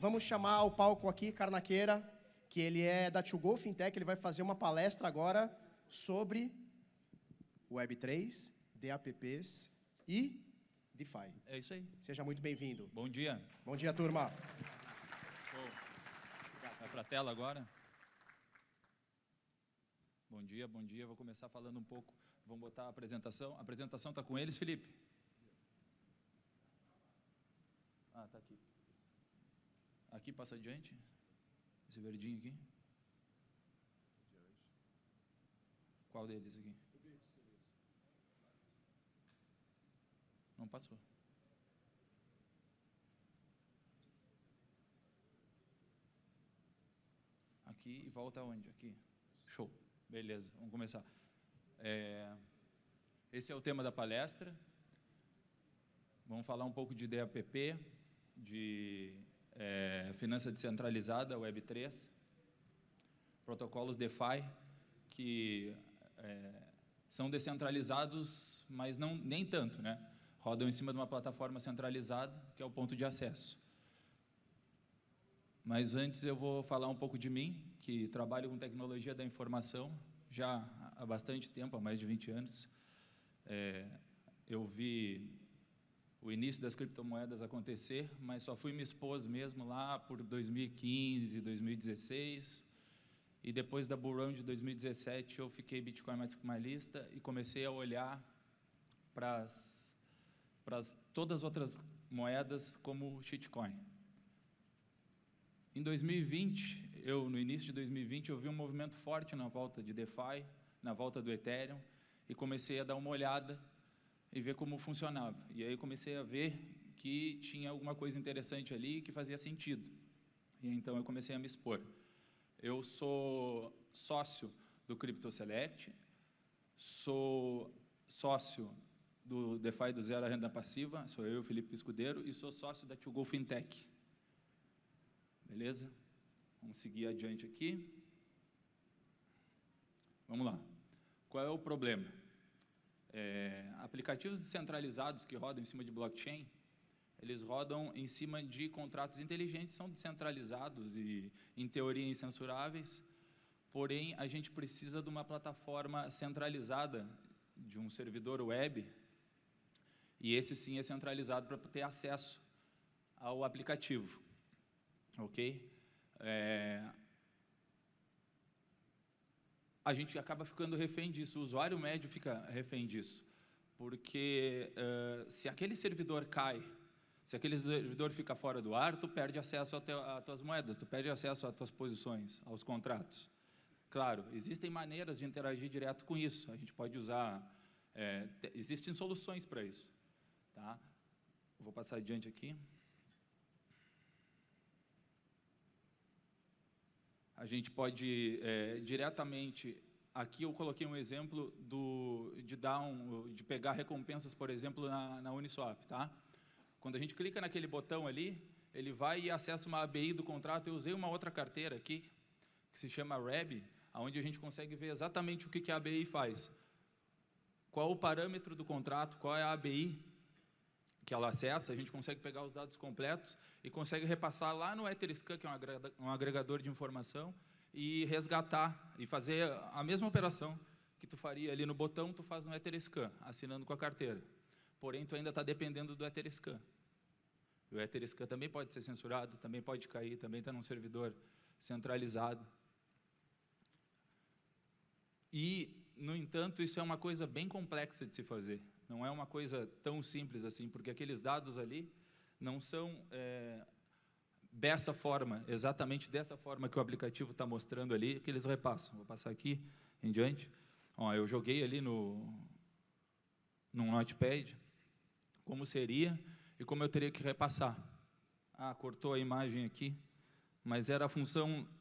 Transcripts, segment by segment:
Vamos chamar ao palco aqui, Carnaqueira, que ele é da To Go Fintech, ele vai fazer uma palestra agora sobre Web3, DApps e DeFi. É isso aí. Seja muito bem-vindo. Bom dia. Bom dia, turma. Vai para a tela agora. Bom dia, bom dia. Vou começar falando um pouco. Vamos botar a apresentação. A apresentação está com eles, Felipe? Ah, está aqui. Aqui, passa adiante. Esse verdinho aqui. Qual deles aqui? Não passou. Aqui e volta aonde? Aqui. Show. Beleza, vamos começar. Esse é o tema da palestra. Vamos falar um pouco de DApp, de finança descentralizada, Web3, protocolos DeFi, que são descentralizados, mas nem tanto, né? Rodam em cima de uma plataforma centralizada, que é o ponto de acesso. Mas antes eu vou falar um pouco de mim, que trabalho com tecnologia da informação já há bastante tempo, há mais de 20 anos. Eu vi o início das criptomoedas acontecer, mas só fui me expor mesmo lá por 2015, 2016, e depois da Bull Run de 2017 eu fiquei Bitcoin maximalista e comecei a olhar para todas as outras moedas como shitcoin. Em 2020, no início de 2020, eu vi um movimento forte na volta de DeFi, na volta do Ethereum, e comecei a dar uma olhada e ver como funcionava. E aí comecei a ver que tinha alguma coisa interessante ali que fazia sentido. E então eu comecei a me expor. Eu sou sócio do Crypto Select, sou sócio do DeFi do Zero à Renda Passiva, sou eu, Felipe Escudeiro, e sou sócio da To Go Fintech. Beleza? Vamos seguir adiante aqui. Vamos lá. Qual é o problema? Aplicativos descentralizados que rodam em cima de blockchain, eles rodam em cima de contratos inteligentes, são descentralizados e, em teoria, incensuráveis, porém, a gente precisa de uma plataforma centralizada, de um servidor web, e esse sim é centralizado para ter acesso ao aplicativo. Ok? A gente acaba ficando refém disso, o usuário médio fica refém disso, porque se aquele servidor cai, se aquele servidor fica fora do ar, tu perde acesso às tuas moedas, tu perde acesso às tuas posições, aos contratos. Claro, existem maneiras de interagir direto com isso, a gente pode usar, existem soluções para isso. Tá? Vou passar adiante aqui. A gente pode diretamente, aqui eu coloquei um exemplo de pegar recompensas, por exemplo, na Uniswap, tá? Quando a gente clica naquele botão ali, ele vai e acessa uma ABI do contrato. Eu usei uma outra carteira aqui, que se chama REB, onde a gente consegue ver exatamente o que a ABI faz. Qual o parâmetro do contrato, qual é a ABI que ela acessa, a gente consegue pegar os dados completos e consegue repassar lá no Etherscan, que é um agregador de informação, e resgatar, e fazer a mesma operação que tu faria ali no botão, tu faz no Etherscan, assinando com a carteira. Porém, tu ainda está dependendo do Etherscan. O Etherscan também pode ser censurado, também pode cair, também está num servidor centralizado. E, no entanto, isso é uma coisa bem complexa de se fazer. Não é uma coisa tão simples assim, porque aqueles dados ali não são dessa forma, exatamente dessa forma que o aplicativo está mostrando ali, que eles repassam. Vou passar aqui em diante. Ó, eu joguei ali num Notepad como seria e como eu teria que repassar. Ah, cortou a imagem aqui, mas era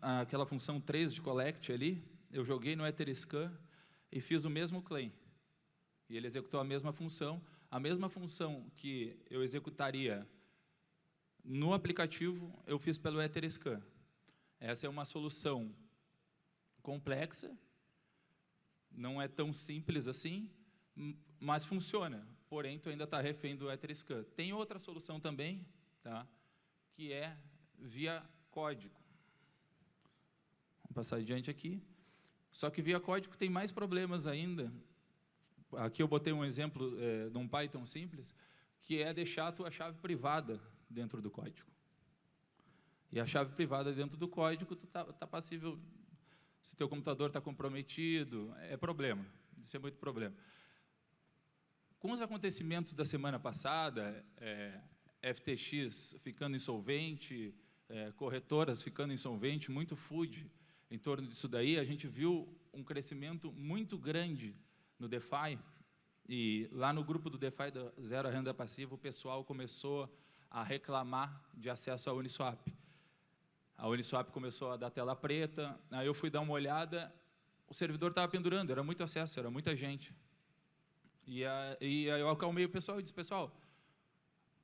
aquela função 3 de collect ali, eu joguei no Etherscan e fiz o mesmo claim. E ele executou a mesma função que eu executaria no aplicativo, eu fiz pelo Etherscan. Essa é uma solução complexa, não é tão simples assim, mas funciona. Porém, tu ainda está refém do Etherscan. Tem outra solução também, tá? Que é via código. Vamos passar adiante aqui. Só que via código tem mais problemas ainda. Aqui eu botei um exemplo de um Python simples, que é deixar a tua chave privada dentro do código. E a chave privada dentro do código, tu tá passível, se teu computador está comprometido, é problema. Isso é muito problema. Com os acontecimentos da semana passada, FTX ficando insolvente, corretoras ficando insolvente, muito FUD em torno disso daí, a gente viu um crescimento muito grande no DeFi, e lá no grupo do DeFi da Zero Renda Passiva, o pessoal começou a reclamar de acesso à Uniswap. A Uniswap começou a dar tela preta, aí eu fui dar uma olhada, o servidor estava pendurando, era muito acesso, era muita gente. E aí eu acalmei o pessoal e disse, pessoal,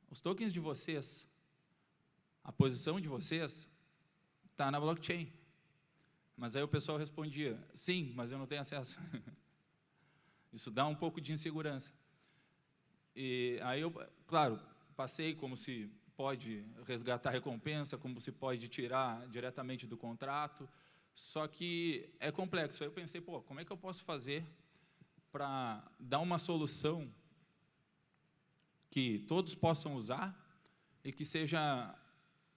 os tokens de vocês, a posição de vocês está na blockchain. Mas aí o pessoal respondia, sim, mas eu não tenho acesso. Isso dá um pouco de insegurança. E aí eu, claro, passei como se pode resgatar a recompensa, como se pode tirar diretamente do contrato, só que é complexo. Aí eu pensei, pô, como é que eu posso fazer para dar uma solução que todos possam usar e que seja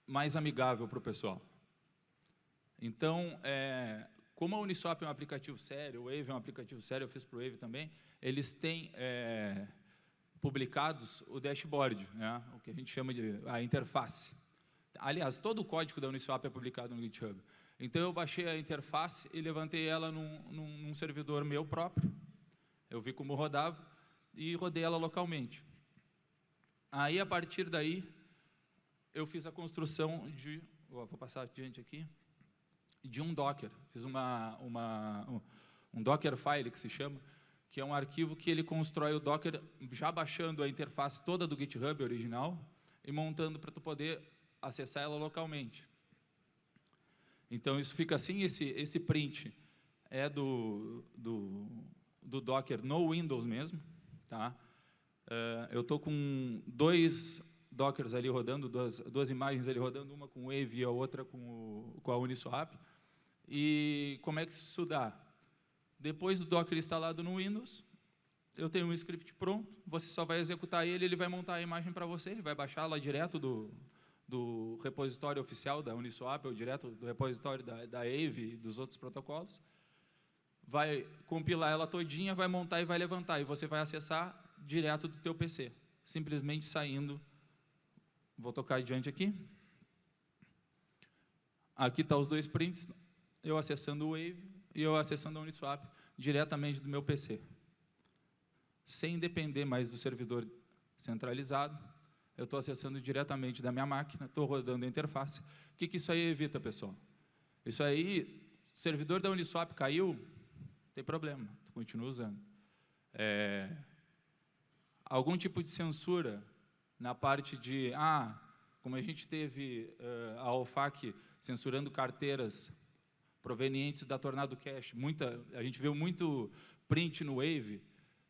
mais amigável para o pessoal? Então, como a Uniswap é um aplicativo sério, o Wave é um aplicativo sério, eu fiz para o Wave também, eles têm publicados o dashboard, né, o que a gente chama de a interface. Aliás, todo o código da Uniswap é publicado no GitHub. Então, eu baixei a interface e levantei ela num servidor meu próprio. Eu vi como rodava e rodei ela localmente. Aí, a partir daí, eu fiz a construção de... Vou passar adiante aqui. De um Docker. Fiz um Dockerfile, que se chama, que é um arquivo que ele constrói o Docker já baixando a interface toda do GitHub original e montando para tu poder acessar ela localmente. Então, isso fica assim, esse print é do Docker no Windows mesmo. Tá? Eu estou com 2 Dockers ali rodando, duas imagens ali rodando, uma com o Wave e a outra com a Uniswap. E como é que isso dá? Depois do Docker instalado no Windows, eu tenho um script pronto, você só vai executar ele, ele vai montar a imagem para você, ele vai baixar lá direto do repositório oficial da Uniswap, ou direto do repositório da Aave e dos outros protocolos, vai compilar ela todinha, vai montar e vai levantar, e você vai acessar direto do teu PC, simplesmente saindo. Vou tocar adiante aqui. Aqui estão os 2 prints, eu acessando o Wave e eu acessando a Uniswap diretamente do meu PC. Sem depender mais do servidor centralizado, eu estou acessando diretamente da minha máquina, estou rodando a interface. O que isso aí evita, pessoal? Isso aí, o servidor da Uniswap caiu, não tem problema, tu continua usando. Algum tipo de censura na parte de, como a gente teve a OFAC censurando carteiras provenientes da Tornado Cash, a gente viu muito print no Wave,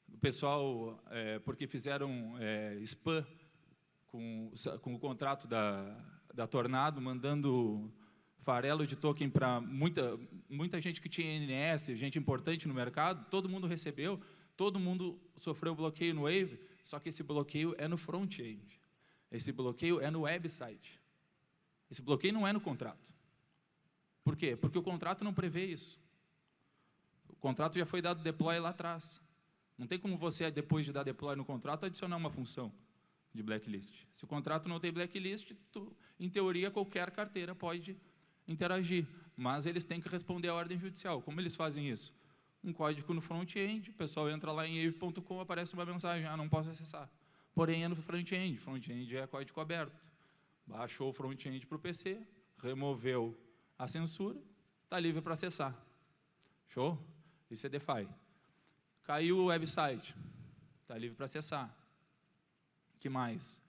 o pessoal, porque fizeram spam com o contrato da Tornado, mandando farelo de token para muita gente que tinha NS, gente importante no mercado, todo mundo recebeu, todo mundo sofreu bloqueio no Wave, só que esse bloqueio é no front-end, esse bloqueio é no website, esse bloqueio não é no contrato. Por quê? Porque o contrato não prevê isso. O contrato já foi dado deploy lá atrás. Não tem como você, depois de dar deploy no contrato, adicionar uma função de blacklist. Se o contrato não tem blacklist, em teoria, qualquer carteira pode interagir, mas eles têm que responder à ordem judicial. Como eles fazem isso? Um código no front-end, o pessoal entra lá em ave.com, aparece uma mensagem, não posso acessar. Porém, é no front-end. Front-end é código aberto. Baixou o front-end para o PC, removeu a censura, está livre para acessar. Show? Isso é DeFi. Caiu o website, está livre para acessar. O que mais?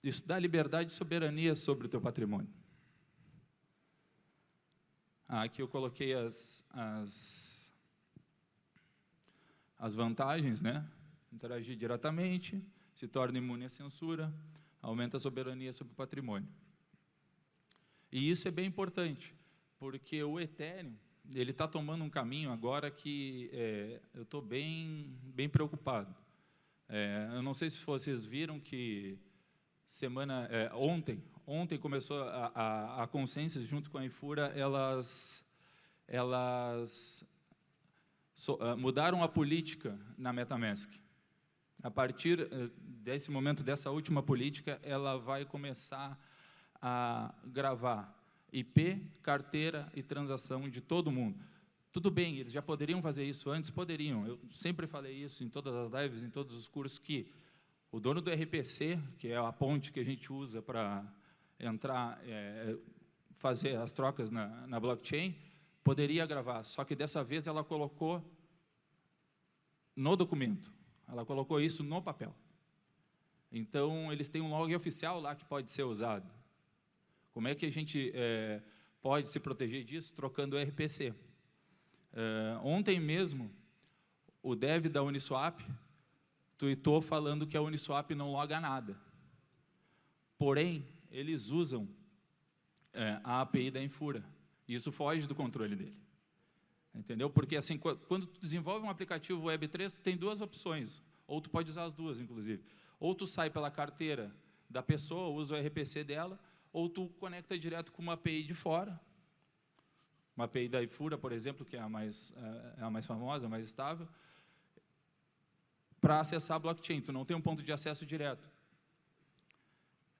Isso dá liberdade e soberania sobre o teu patrimônio. Aqui eu coloquei as vantagens, né? Interagir diretamente, se torna imune à censura, aumenta a soberania sobre o patrimônio. E isso é bem importante, porque o Ethereum ele está tomando um caminho agora que eu estou bem preocupado. Eu não sei se vocês viram que ontem começou a Consensus junto com a Infura, elas mudaram a política na MetaMask. A partir desse momento, dessa última política, ela vai começar a gravar IP, carteira e transação de todo mundo. Tudo bem, eles já poderiam fazer isso antes? Poderiam. Eu sempre falei isso em todas as lives, em todos os cursos, que o dono do RPC, que é a ponte que a gente usa para entrar, fazer as trocas na blockchain, poderia gravar, só que dessa vez ela colocou no documento, ela colocou isso no papel. Então, eles têm um log oficial lá que pode ser usado. Como é que a gente pode se proteger disso? Trocando o RPC. Ontem mesmo, o dev da Uniswap tweetou falando que a Uniswap não loga nada. Porém, eles usam a API da Infura. E isso foge do controle dele. Entendeu? Porque, assim, quando tu desenvolve um aplicativo Web3, tu tem duas opções. Ou tu pode usar as duas, inclusive. Ou tu sai pela carteira da pessoa, usa o RPC dela, ou tu conecta direto com uma API de fora. Uma API da Infura, por exemplo, que é a mais famosa, a mais estável, para acessar a blockchain. Tu não tem um ponto de acesso direto.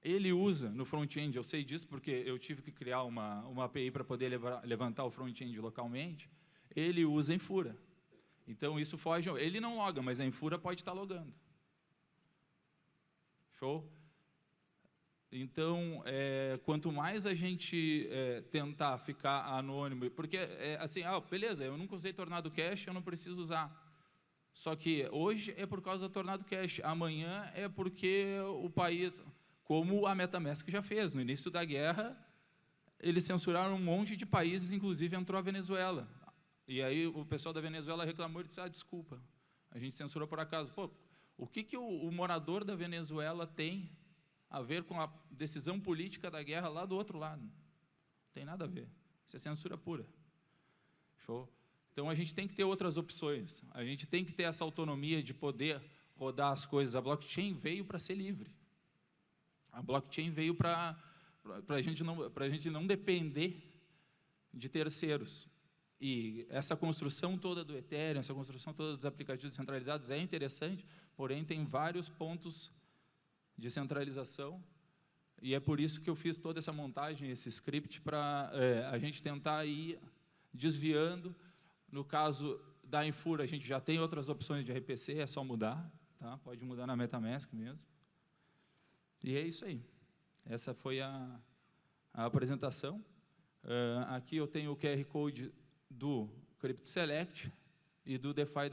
Ele usa no front-end, eu sei disso porque eu tive que criar uma API para poder levantar o front-end localmente. Ele usa Infura. Então, isso foge. Ele não loga, mas a Infura pode estar logando. Show? Então, quanto mais a gente tentar ficar anônimo, porque, assim, beleza, eu nunca usei Tornado Cash, eu não preciso usar. Só que hoje é por causa do Tornado Cash, amanhã é porque o país, como a MetaMask já fez, no início da guerra, eles censuraram um monte de países, inclusive entrou a Venezuela. E aí o pessoal da Venezuela reclamou e disse, desculpa, a gente censurou por acaso. Pô, o que o morador da Venezuela tem a ver com a decisão política da guerra lá do outro lado? Não tem nada a ver. Isso é censura pura. Show? Então, a gente tem que ter outras opções. A gente tem que ter essa autonomia de poder rodar as coisas. A blockchain veio para ser livre. A blockchain veio para a gente não depender de terceiros. E essa construção toda do Ethereum, essa construção toda dos aplicativos centralizados é interessante, porém tem vários pontos de centralização, e é por isso que eu fiz toda essa montagem, esse script, para a gente tentar ir desviando. No caso da Infura, a gente já tem outras opções de RPC, é só mudar, tá? Pode mudar na MetaMask mesmo. E é isso aí. Essa foi a apresentação. Aqui eu tenho o QR Code do Crypto Select e do DeFi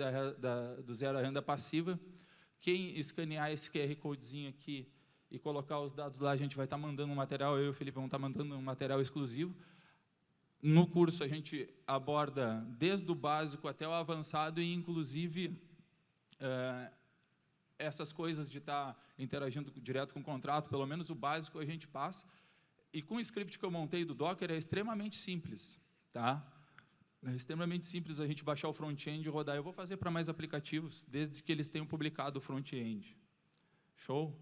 do Zero à Renda Passiva. Quem escanear esse QR Codezinho aqui e colocar os dados lá, a gente vai estar mandando um material, eu e o Felipe vamos estar mandando um material exclusivo. No curso, a gente aborda desde o básico até o avançado e, inclusive, essas coisas de estar interagindo direto com o contrato, pelo menos o básico a gente passa. E com o script que eu montei do Docker é extremamente simples. Tá? É extremamente simples a gente baixar o front-end e rodar. Eu vou fazer para mais aplicativos, desde que eles tenham publicado o front-end. Show?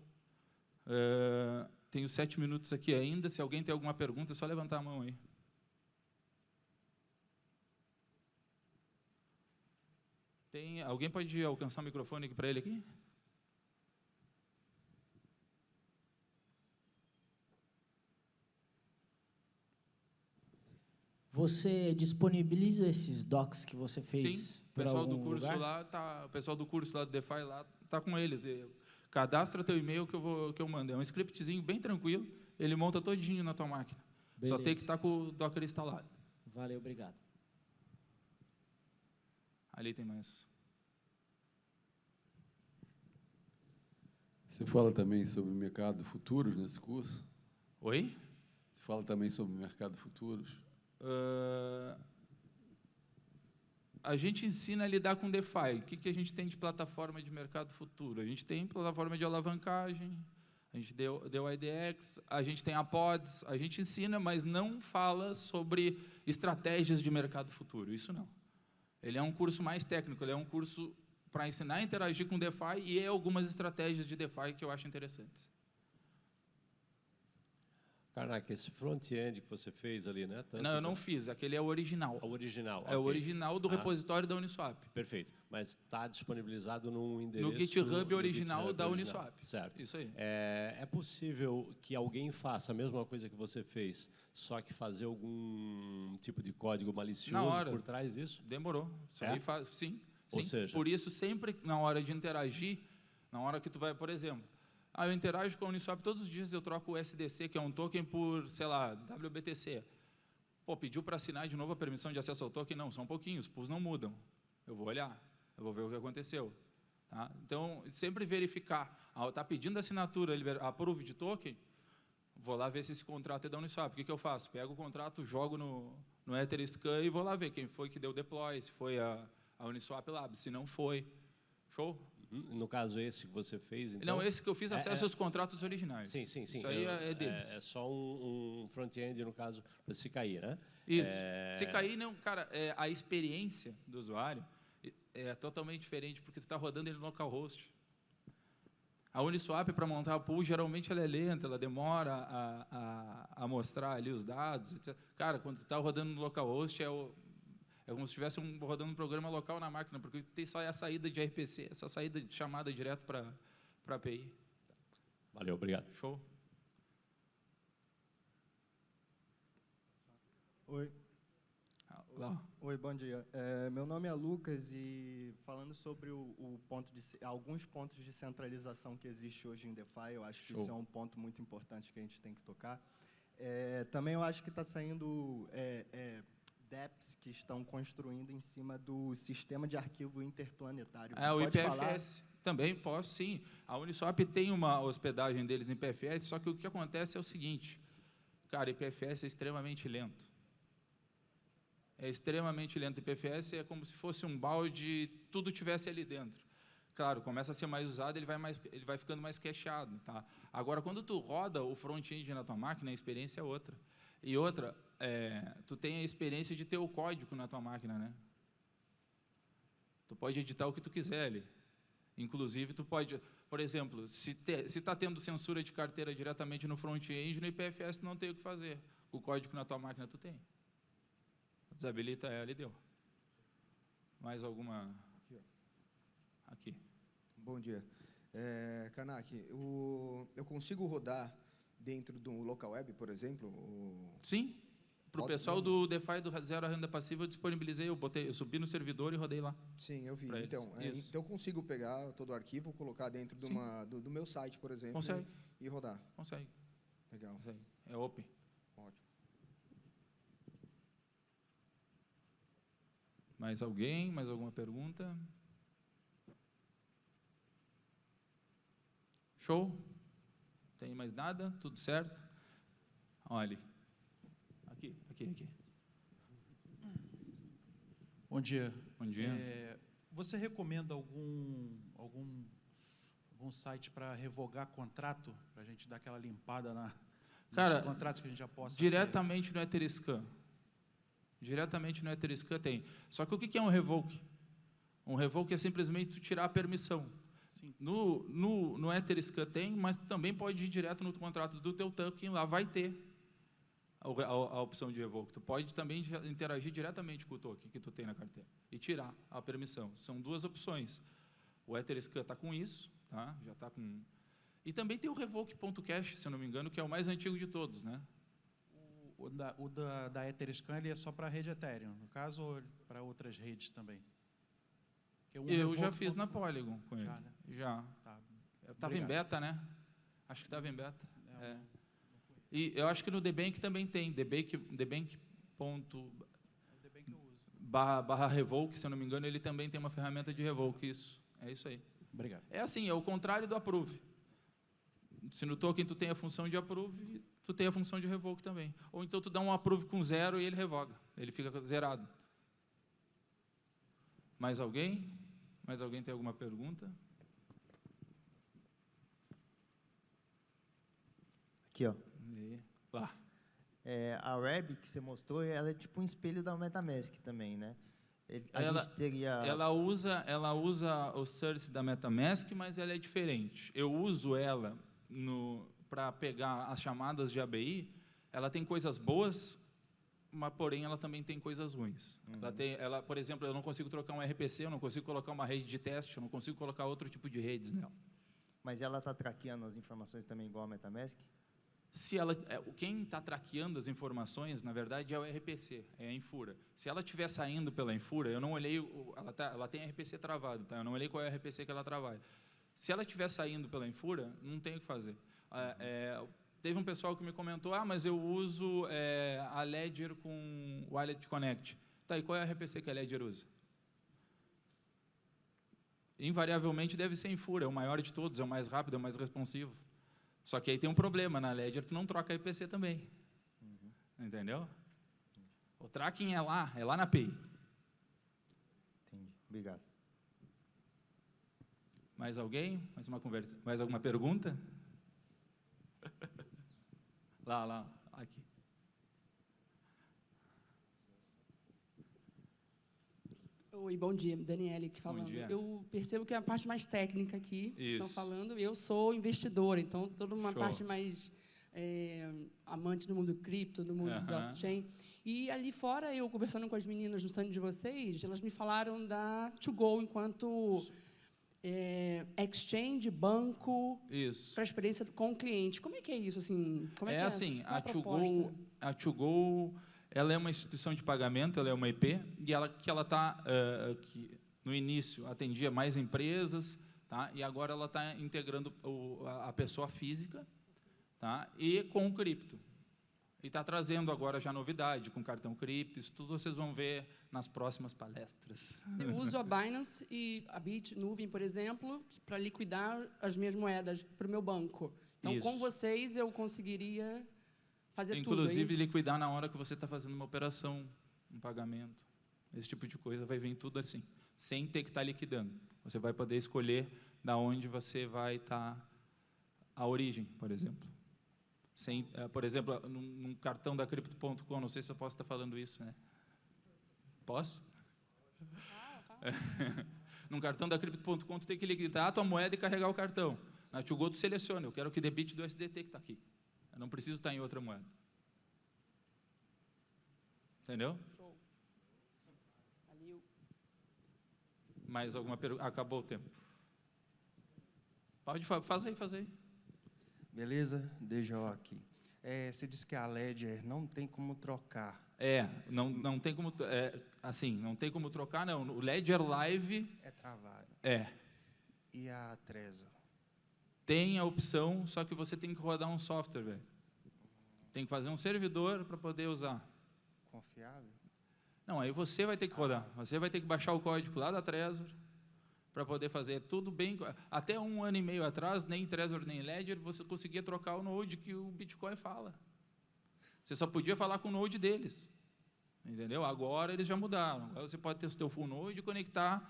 Tenho 7 minutos aqui ainda. Se alguém tem alguma pergunta, é só levantar a mão aí. Alguém pode alcançar o microfone aqui para ele aqui? Você disponibiliza esses docs que você fez? Sim, o pessoal do curso lá o pessoal do curso lá do DeFi lá tá com eles. Cadastra teu e-mail que eu mando. É um scriptzinho bem tranquilo, ele monta todinho na tua máquina. Beleza. Só tem que estar com o Docker instalado. Valeu, obrigado. Ali tem mais. Você fala também sobre o mercado futuros nesse curso? Oi? Você fala também sobre o mercado futuros? A gente ensina a lidar com DeFi. O que a gente tem de plataforma de mercado futuro? A gente tem plataforma de alavancagem, A gente deu a IDX, a gente tem a Pods, a gente ensina, mas não fala sobre estratégias de mercado futuro, isso não. Ele é um curso mais técnico, ele é um curso para ensinar a interagir com DeFi e algumas estratégias de DeFi que eu acho interessantes. Caraca, esse front-end que você fez ali, né? Não, eu não fiz, aquele é o original. O original, É o ok. original do repositório da Uniswap. Perfeito. Mas está disponibilizado num endereço... No GitHub original GitHub da original. Uniswap. Certo. Isso aí. É possível que alguém faça a mesma coisa que você fez, só que fazer algum tipo de código Na malicioso hora. por trás disso? Demorou. Isso É? aí faz, sim. Ou Sim. seja- Por isso, sempre na hora de interagir, na hora que tu vai, por exemplo, eu interajo com a Uniswap todos os dias, eu troco o SDC, que é um token, por, sei lá, WBTC. Pô, pediu para assinar de novo a permissão de acesso ao token? Não, são pouquinhos, os pools não mudam. Eu vou olhar, eu vou ver o que aconteceu. Tá? Então, sempre verificar. Está pedindo assinatura, approve de token, vou lá ver se esse contrato é da Uniswap. O que eu faço? Pego o contrato, jogo no Etherscan e vou lá ver quem foi que deu deploy, se foi a Uniswap Lab, se não foi. Show? No caso, esse que você fez, então... Não, esse que eu fiz acesso aos contratos originais. Sim. Isso aí é deles. É só um front-end, no caso, para se cair, né? Isso. Se cair, não, cara, a experiência do usuário é totalmente diferente, porque tu está rodando ele no localhost. A Uniswap, para montar a pool, geralmente ela é lenta, ela demora a mostrar ali os dados, etc. Cara, quando tu está rodando no localhost, é como se estivesse rodando um programa local na máquina, porque tem só a saída de RPC, essa saída de chamada direto para a API. Valeu, obrigado. Show. Oi. Lá. Oi, bom dia. Meu nome é Lucas e falando sobre alguns pontos de centralização que existe hoje em DeFi, eu acho que Show. isso é um ponto muito importante que a gente tem que tocar. Também eu acho que está saindo dApps que estão construindo em cima do sistema de arquivo interplanetário. Você O pode IPFS. Também posso, sim. A Uniswap tem uma hospedagem deles em IPFS, só que o que acontece é o seguinte, cara, IPFS é extremamente lento. É extremamente lento. IPFS é como se fosse um balde, tudo tivesse ali dentro. Claro, começa a ser mais usado, ele vai ficando mais cacheado. Tá? Agora, quando tu roda o front-end na tua máquina, a experiência é outra. E outra, tu tem a experiência de ter o código na tua máquina, né? Tu pode editar o que tu quiser ali. Inclusive, tu pode, por exemplo, se está tendo censura de carteira diretamente no front-end, no IPFS tu não tem o que fazer. O código na tua máquina tu tem. Desabilita ela e deu. Mais alguma? Aqui, ó. Aqui. Bom dia. Kanak, eu consigo rodar dentro do local web, por exemplo? Sim. Para o Roda pessoal mesmo? do DeFi do Zero a Renda Passiva, eu disponibilizei, eu subi no servidor e rodei lá. Sim, eu vi. Pra eles. Então, Isso. então eu consigo pegar todo o arquivo, colocar dentro de Sim. do meu site, por exemplo, Consegue. e rodar. Consegue. Legal. Consegue. É open. Ótimo. Mais alguém? Mais alguma pergunta? Show? Tem mais nada? Tudo certo? Olha. Aqui. Bom dia. Bom dia. Você recomenda algum site para revogar contrato, para a gente dar aquela limpada Cara, nos contratos que a gente já possa diretamente no Etherscan. Diretamente no Etherscan tem. Só que o que é um revoke? Um revoke é simplesmente tu tirar a permissão. Sim. No Etherscan tem, mas também pode ir direto no contrato do teu token, lá vai ter a opção de revoke. Tu pode também interagir diretamente com o token que tu tem na carteira e tirar a permissão. São duas opções. O Etherscan está com isso, tá? Já está com... E também tem o revoke.cash, se eu não me engano, que é o mais antigo de todos, né? O da Etherscan ele é só para a rede Ethereum, no caso, ou para outras redes também? Porque Eu já revoke fiz na ponto- Polygon com ele. Já, né? Já. Tá. Estava em Obrigado. beta, né? Acho que estava em beta. É, É. E eu acho que no Debank também tem. Debank ponto É o DBank que eu uso. barra revoke, se eu não me engano, ele também tem uma ferramenta de revoke. Isso. É isso aí. Obrigado. É assim, é o contrário do approve. Se no token tu tem a função de approve, tu tem a função de revoke também. Ou então tu dá um approve com 0 e ele revoga. Ele fica zerado. Mais alguém? Mais alguém tem alguma pergunta? Aqui, ó. E, lá. A web que você mostrou, ela é tipo um espelho da MetaMask também, né? A Ela- gente teria... Ela usa o Source da MetaMask, mas ela é diferente. Eu uso ela para pegar as chamadas de ABI. Ela tem coisas boas, mas, porém, ela também tem coisas ruins. Por exemplo, eu não consigo trocar um RPC, eu não consigo colocar uma rede de teste, eu não consigo colocar outro tipo de redes nela. Mas ela está traqueando as informações também igual a MetaMask? Quem está traqueando as informações, na verdade, é o RPC, é a Infura. Se ela estiver saindo pela Infura, eu não olhei, ela tem RPC travado, tá? Eu não olhei qual é o RPC que ela trabalha. Se ela estiver saindo pela Infura, não tem o que fazer. Teve um pessoal que me comentou, mas eu uso a Ledger com Wallet Connect. Tá, e qual é o RPC que a Ledger usa? Invariavelmente deve ser Infura, é o maior de todos, é o mais rápido, é o mais responsivo. Só que aí tem um problema, na Ledger tu não troca RPC também. Entendeu? O tracking é lá na API. Entendi. Obrigado. Mais alguém? Mais alguma pergunta? Lá, aqui. Oi, bom dia, Daniele aqui falando. Bom dia. Eu percebo que é a parte mais técnica aqui, que estão Isso. falando, eu sou investidora, então toda uma Show. parte mais amante do mundo cripto, do mundo blockchain. E ali fora, eu conversando com as meninas no stand de vocês, elas me falaram da To-Go enquanto exchange, banco, Isso. para a experiência com o cliente. Como é que é isso? Assim, como é que assim, qual a proposta? To-Go, ela é uma instituição de pagamento, ela é uma IP, e que no início atendia mais empresas, tá? E agora ela está integrando a pessoa física, tá? E com o cripto. E está trazendo agora já novidade, com cartão cripto, isso tudo vocês vão ver nas próximas palestras. Eu uso a Binance e a Bitnuvem, por exemplo, para liquidar as minhas moedas para o meu banco. Então, Isso. com vocês, eu conseguiria fazer Inclusive, tudo. liquidar na hora que você está fazendo uma operação, um pagamento. Esse tipo de coisa vai vir tudo assim, sem ter que estar liquidando. Você vai poder escolher da onde você vai estar a origem, por exemplo. Por exemplo, num cartão da Crypto.com, não sei se eu posso estar falando isso, né? Posso? Num cartão da Crypto.com, tu tem que liquidar a tua moeda e carregar o cartão. Na To-Go, tu seleciona, eu quero que debite do SDT que está aqui. Eu não preciso estar em outra moeda. Entendeu? Show. Mais alguma pergunta? Acabou o tempo. Pode fazer aí. Beleza? DJ aqui. Você disse que a Ledger não tem como trocar. Não tem como... não tem como trocar, não. O Ledger Live... É travado. E a Trezor? Tem a opção, só que você tem que rodar um software, velho. Tem que fazer um servidor para poder usar. Confiável? Não, aí você vai ter que rodar. Você vai ter que baixar o código lá da Trezor para poder fazer tudo bem. Até 1 ano e meio atrás, nem Trezor nem Ledger, você conseguia trocar o node que o Bitcoin fala. Você só podia falar com o node deles. Entendeu? Agora eles já mudaram. Agora você pode ter o seu full node e conectar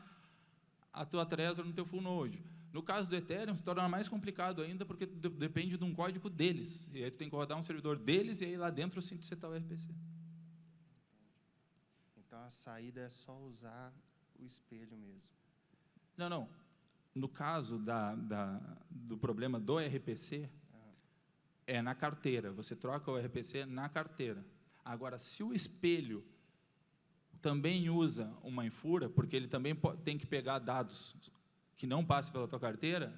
a tua Trezor no teu full node. No caso do Ethereum, se torna mais complicado ainda, porque depende de um código deles. E aí tu tem que rodar um servidor deles, e aí lá dentro você setar o RPC. Então, a saída é só usar o espelho mesmo. Não. No caso do problema do RPC, é na carteira. Você troca o RPC na carteira. Agora, se o espelho também usa uma Infura, porque ele também tem que pegar dados que não passem pela tua carteira,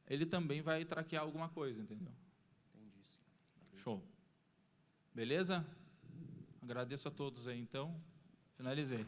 ele também vai traquear alguma coisa, entendeu? Entendi, sim. Show. Beleza? Agradeço a todos aí, então. Finalizei.